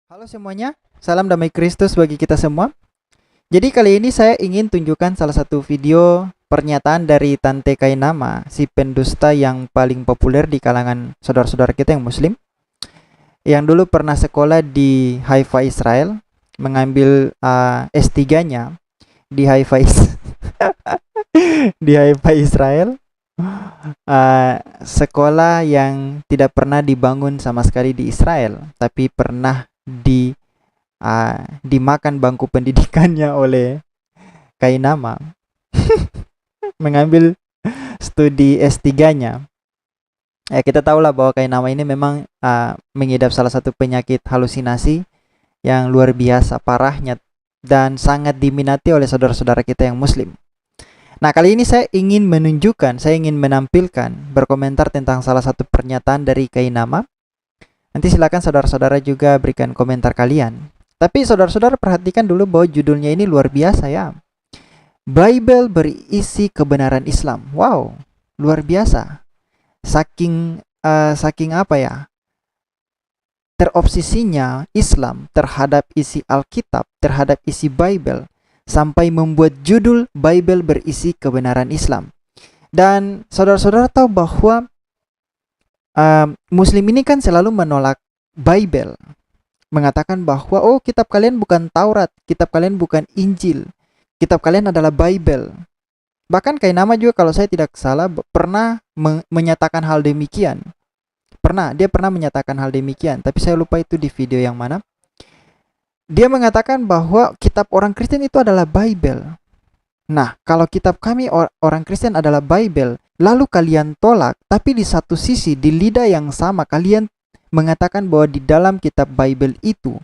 Halo semuanya, salam damai Kristus bagi kita semua. Jadi kali ini saya ingin tunjukkan salah satu video pernyataan dari Tante Kainama, si pendusta yang paling populer di kalangan saudara-saudara kita yang muslim, yang dulu pernah sekolah di Haifa, Israel, mengambil S3-nya di Haifa, di Haifa, Israel, sekolah yang tidak pernah dibangun sama sekali di Israel, tapi pernah dimakan bangku pendidikannya oleh Kainama, mengambil studi S3-nya. Ya, kita tahulah bahwa Kainama ini memang mengidap salah satu penyakit halusinasi yang luar biasa parahnya dan sangat diminati oleh saudara-saudara kita yang muslim. Nah, kali ini saya ingin menampilkan, berkomentar tentang salah satu pernyataan dari Kainama. Nanti silakan saudara-saudara juga berikan komentar kalian. Tapi saudara-saudara perhatikan dulu bahwa judulnya ini luar biasa ya. Bible berisi kebenaran Islam. Wow, luar biasa. Saking apa ya? Terobsesinya Islam terhadap isi Alkitab, terhadap isi Bible, sampai membuat judul Bible berisi kebenaran Islam. Dan saudara-saudara tahu bahwa Muslim ini kan selalu menolak Bible, mengatakan bahwa oh, kitab kalian bukan Taurat, kitab kalian bukan Injil, kitab kalian adalah Bible. Bahkan Kainama juga kalau saya tidak salah pernah menyatakan hal demikian. Dia pernah menyatakan hal demikian, tapi saya lupa itu di video yang mana. Dia mengatakan bahwa kitab orang Kristen itu adalah Bible. Nah, kalau kitab kami orang Kristen adalah Bible, lalu kalian tolak, tapi di satu sisi, di lidah yang sama, kalian mengatakan bahwa di dalam kitab Bible itu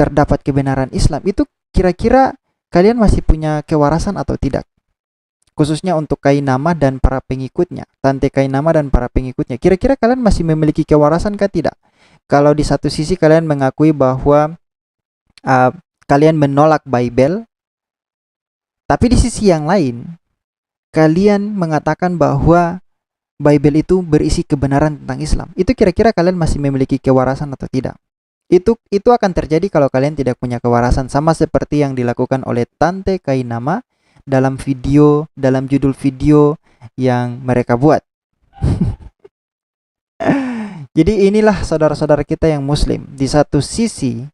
terdapat kebenaran Islam. Itu kira-kira kalian masih punya kewarasan atau tidak? Khususnya untuk Kainama dan para pengikutnya, Tante Kainama dan para pengikutnya. Kira-kira kalian masih memiliki kewarasan kah tidak? Kalau di satu sisi kalian mengakui bahwa kalian menolak Bible, tapi di sisi yang lain, kalian mengatakan bahwa Bible itu berisi kebenaran tentang Islam. Itu kira-kira kalian masih memiliki kewarasan atau tidak? Itu akan terjadi kalau kalian tidak punya kewarasan, sama seperti yang dilakukan oleh Tante Kainama dalam judul video yang mereka buat. Jadi inilah saudara-saudara kita yang muslim. Di satu sisi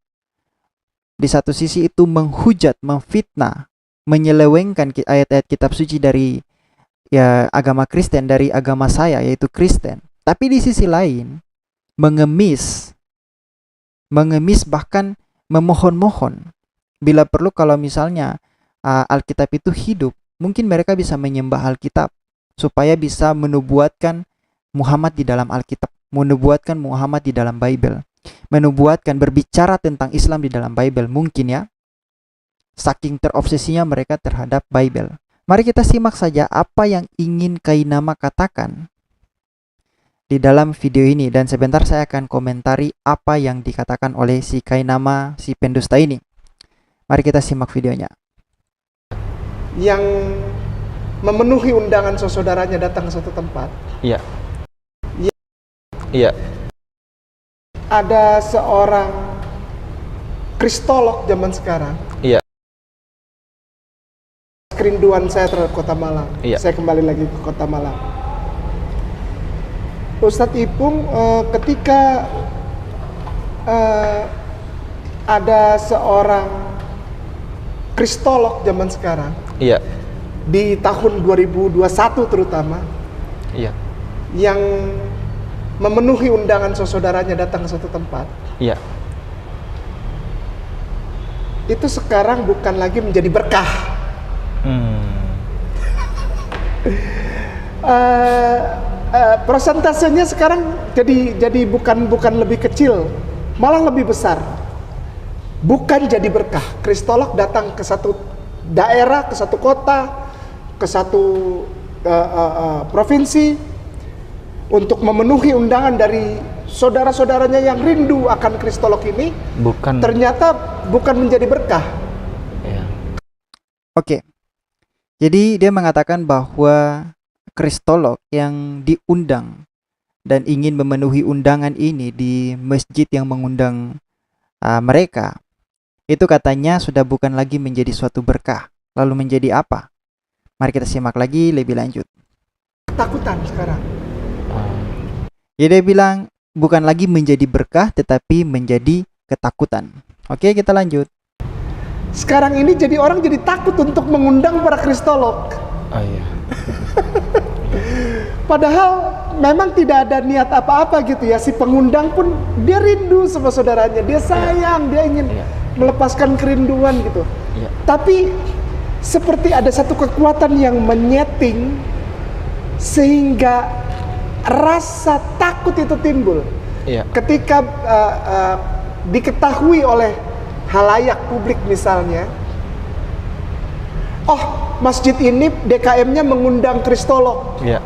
itu menghujat, memfitnah, menyelewengkan ayat-ayat kitab suci dari agama Kristen, dari agama saya yaitu Kristen. Tapi di sisi lain mengemis bahkan memohon-mohon bila perlu kalau misalnya Alkitab itu hidup, mungkin mereka bisa menyembah Alkitab supaya bisa menubuatkan Muhammad di dalam Alkitab, menubuatkan Muhammad di dalam Bible, menubuatkan berbicara tentang Islam di dalam Bible, mungkin ya. Saking terobsesinya mereka terhadap Bible. Mari kita simak saja apa yang ingin Kainama katakan di dalam video ini, dan sebentar saya akan komentari apa yang dikatakan oleh si Kainama, si pendusta ini. Mari kita simak videonya. Yang memenuhi undangan saudaranya datang ke satu tempat. Iya. Ya, Iya. ada seorang kristolog zaman sekarang. Iya. Kerinduan saya terhadap Kota Malang. Iya. Saya kembali lagi ke Kota Malang. Ustadz Ipung, ketika ada seorang kristolog zaman sekarang, Iya. di tahun 2021 terutama, Iya. yang memenuhi undangan saudaranya datang ke satu tempat, Iya. itu sekarang bukan lagi menjadi berkah. Persentasenya sekarang jadi bukan lebih kecil, malah lebih besar. Bukan jadi berkah. Kristolog datang ke satu daerah, ke satu kota, ke satu provinsi untuk memenuhi undangan dari saudara-saudaranya yang rindu akan kristolog ini. Bukan. Ternyata bukan menjadi berkah. Iya. Oke. Jadi dia mengatakan bahwa kristolog yang diundang dan ingin memenuhi undangan ini di masjid yang mengundang mereka, itu katanya sudah bukan lagi menjadi suatu berkah. Lalu menjadi apa? Mari kita simak lagi lebih lanjut. Ketakutan sekarang. Ya, dia bilang bukan lagi menjadi berkah tetapi menjadi ketakutan. Oke, kita lanjut. Sekarang ini jadi orang jadi takut untuk mengundang para kristolog. Oh iya. Padahal memang tidak ada niat apa-apa gitu ya. Si pengundang pun dia rindu sama saudaranya, dia sayang, dia ingin melepaskan kerinduan gitu. Iya. Tapi seperti ada satu kekuatan yang menyeting sehingga rasa takut itu timbul. Iya. Ketika diketahui oleh halayak publik misalnya, oh masjid ini DKM-nya mengundang kristolog, Iya.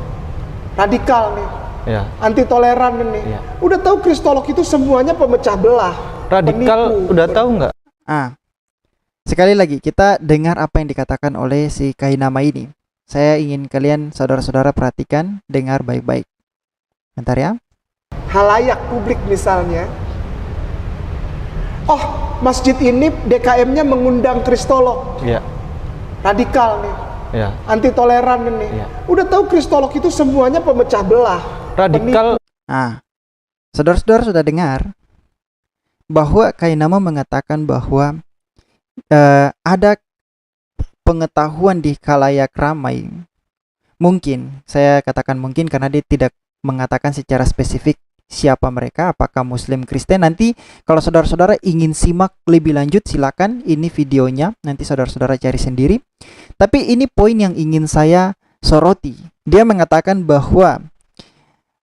radikal nih, Iya. anti toleran ini. Iya. Udah tahu kristolog itu semuanya pemecah belah, Radikal penipu. udah tahu nggak? Sekali lagi kita dengar apa yang dikatakan oleh si Kainama ini. Saya ingin kalian saudara-saudara perhatikan, dengar baik-baik. Bentar ya. Halayak publik misalnya, oh masjid ini DKM-nya mengundang kristolog, Iya. radikal nih, Iya. anti toleran ini. Iya. Udah tahu kristolog itu semuanya pemecah belah, Radikal. Saudara-saudara sudah dengar bahwa Kainama mengatakan bahwa ada pengetahuan di khalayak ramai. Mungkin, saya katakan mungkin karena dia tidak mengatakan secara spesifik siapa mereka, apakah Muslim Kristen. Nanti kalau saudara-saudara ingin simak lebih lanjut, silakan, ini videonya, nanti saudara-saudara cari sendiri. Tapi ini poin yang ingin saya soroti. Dia mengatakan bahwa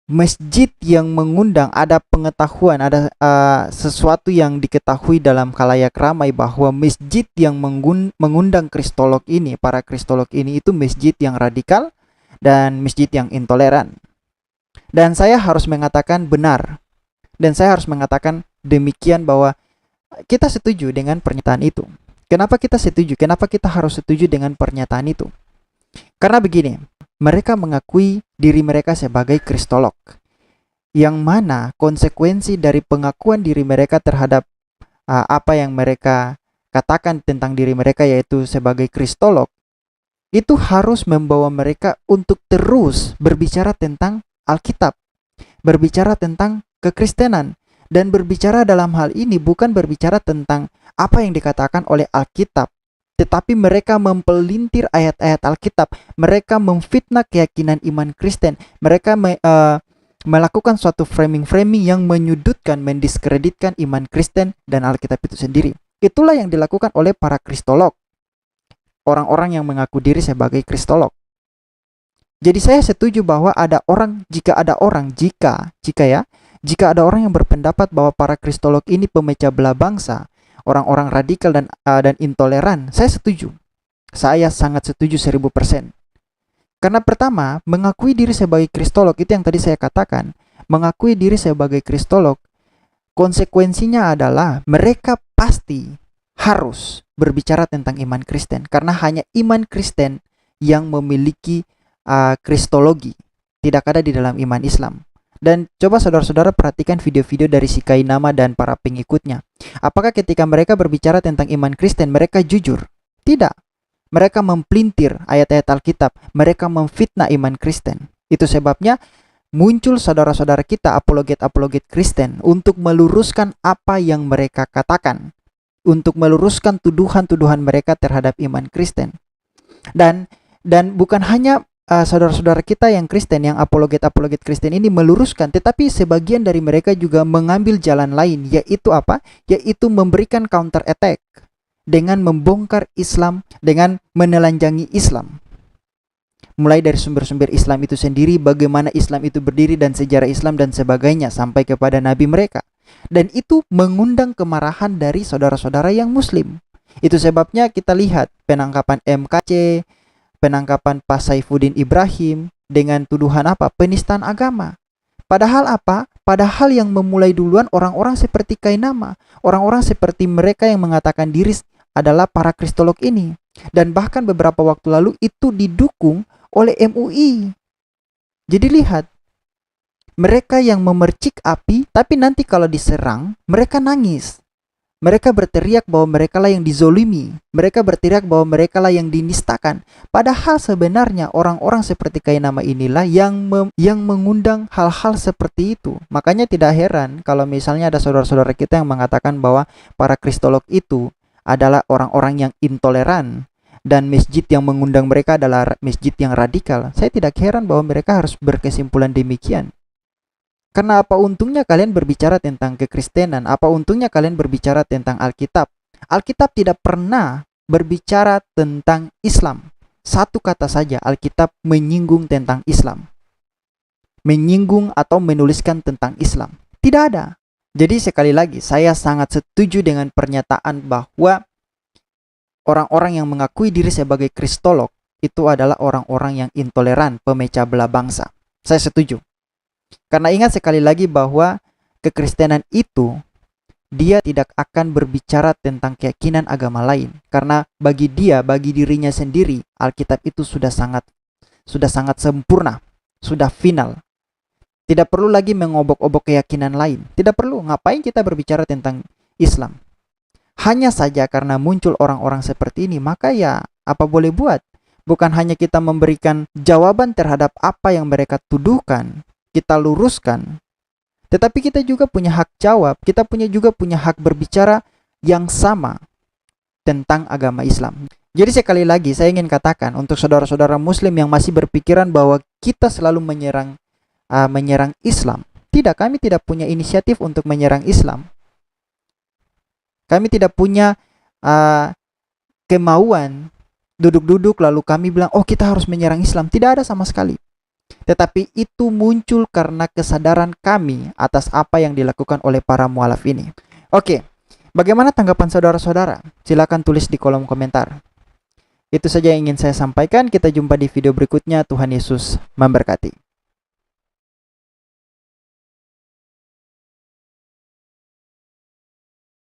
masjid yang mengundang, ada pengetahuan, ada sesuatu yang diketahui dalam khalayak ramai bahwa masjid yang mengundang kristolog ini, para kristolog ini itu masjid yang radikal dan masjid yang intoleran. Dan saya harus mengatakan benar, dan saya harus mengatakan demikian bahwa kita setuju dengan pernyataan itu. Kenapa kita setuju? Kenapa kita harus setuju dengan pernyataan itu? Karena begini, mereka mengakui diri mereka sebagai kristolog, yang mana konsekuensi dari pengakuan diri mereka terhadap apa yang mereka katakan tentang diri mereka yaitu sebagai kristolog, itu harus membawa mereka untuk terus berbicara tentang Alkitab, berbicara tentang kekristenan, dan berbicara dalam hal ini bukan berbicara tentang apa yang dikatakan oleh Alkitab, tetapi mereka mempelintir ayat-ayat Alkitab, mereka memfitnah keyakinan iman Kristen, mereka melakukan suatu framing-framing yang menyudutkan, mendiskreditkan iman Kristen dan Alkitab itu sendiri. Itulah yang dilakukan oleh para kristolog, orang-orang yang mengaku diri sebagai kristolog. Jadi saya setuju bahwa jika ada orang yang berpendapat bahwa para kristolog ini pemecah belah bangsa, orang-orang radikal dan intoleran, saya setuju. Saya sangat setuju 1000%. Karena pertama, mengakui diri sebagai kristolog itu yang tadi saya katakan, mengakui diri sebagai kristolog, konsekuensinya adalah mereka pasti harus berbicara tentang iman Kristen, karena hanya iman Kristen yang memiliki kristologi, tidak ada di dalam iman Islam. Dan coba saudara-saudara perhatikan video-video dari si Kainama dan para pengikutnya. Apakah ketika mereka berbicara tentang iman Kristen, mereka jujur? Tidak. Mereka mempelintir ayat-ayat Alkitab, mereka memfitnah iman Kristen. Itu sebabnya muncul saudara-saudara kita, apologet-apologet Kristen, untuk meluruskan apa yang mereka katakan, untuk meluruskan tuduhan-tuduhan mereka terhadap iman Kristen. Dan bukan hanya saudara-saudara kita yang Kristen, yang apologet-apologet Kristen ini meluruskan, tetapi sebagian dari mereka juga mengambil jalan lain, yaitu apa? Yaitu memberikan counter attack dengan membongkar Islam, dengan menelanjangi Islam. Mulai dari sumber-sumber Islam itu sendiri, bagaimana Islam itu berdiri dan sejarah Islam dan sebagainya, sampai kepada nabi mereka. Dan itu mengundang kemarahan dari saudara-saudara yang Muslim. Itu sebabnya kita lihat penangkapan MKC, penangkapan Pak Saifuddin Ibrahim dengan tuduhan apa? Penistaan agama. Padahal apa? Padahal yang memulai duluan orang-orang seperti Kainama, orang-orang seperti mereka yang mengatakan diri adalah para kristolog ini. Dan bahkan beberapa waktu lalu itu didukung oleh MUI. Jadi lihat, mereka yang memercik api, tapi nanti kalau diserang, mereka nangis. Mereka berteriak bahwa mereka lah yang dizolimi. Mereka berteriak bahwa mereka lah yang dinistakan. Padahal sebenarnya orang-orang seperti Kainama inilah yang mengundang hal-hal seperti itu. Makanya tidak heran kalau misalnya ada saudara-saudara kita yang mengatakan bahwa para kristolog itu adalah orang-orang yang intoleran. Dan masjid yang mengundang mereka adalah masjid yang radikal. Saya tidak heran bahwa mereka harus berkesimpulan demikian. Karena apa untungnya kalian berbicara tentang kekristenan? Apa untungnya kalian berbicara tentang Alkitab? Alkitab tidak pernah berbicara tentang Islam. Satu kata saja Alkitab menyinggung tentang Islam. Menyinggung atau menuliskan tentang Islam. Tidak ada. Jadi sekali lagi saya sangat setuju dengan pernyataan bahwa orang-orang yang mengakui diri sebagai kristolog itu adalah orang-orang yang intoleran, pemecah belah bangsa. Saya setuju. Karena ingat sekali lagi bahwa kekristenan itu dia tidak akan berbicara tentang keyakinan agama lain. Karena bagi dia, bagi dirinya sendiri, Alkitab itu sudah sangat sempurna, sudah final. Tidak perlu lagi mengobok-obok keyakinan lain. Tidak perlu. Ngapain kita berbicara tentang Islam? Hanya saja karena muncul orang-orang seperti ini, maka ya apa boleh buat? Bukan hanya kita memberikan jawaban terhadap apa yang mereka tuduhkan, kita luruskan, tetapi kita juga punya hak jawab. Kita juga punya hak berbicara yang sama tentang agama Islam. Jadi sekali lagi saya ingin katakan untuk saudara-saudara muslim yang masih berpikiran bahwa kita selalu menyerang Islam. Tidak, kami tidak punya inisiatif untuk menyerang Islam. Kami tidak punya kemauan duduk-duduk lalu kami bilang, oh kita harus menyerang Islam. Tidak ada sama sekali. Tetapi itu muncul karena kesadaran kami atas apa yang dilakukan oleh para mualaf ini. Oke, bagaimana tanggapan saudara-saudara? Silakan tulis di kolom komentar. Itu saja yang ingin saya sampaikan. Kita jumpa di video berikutnya. Tuhan Yesus memberkati.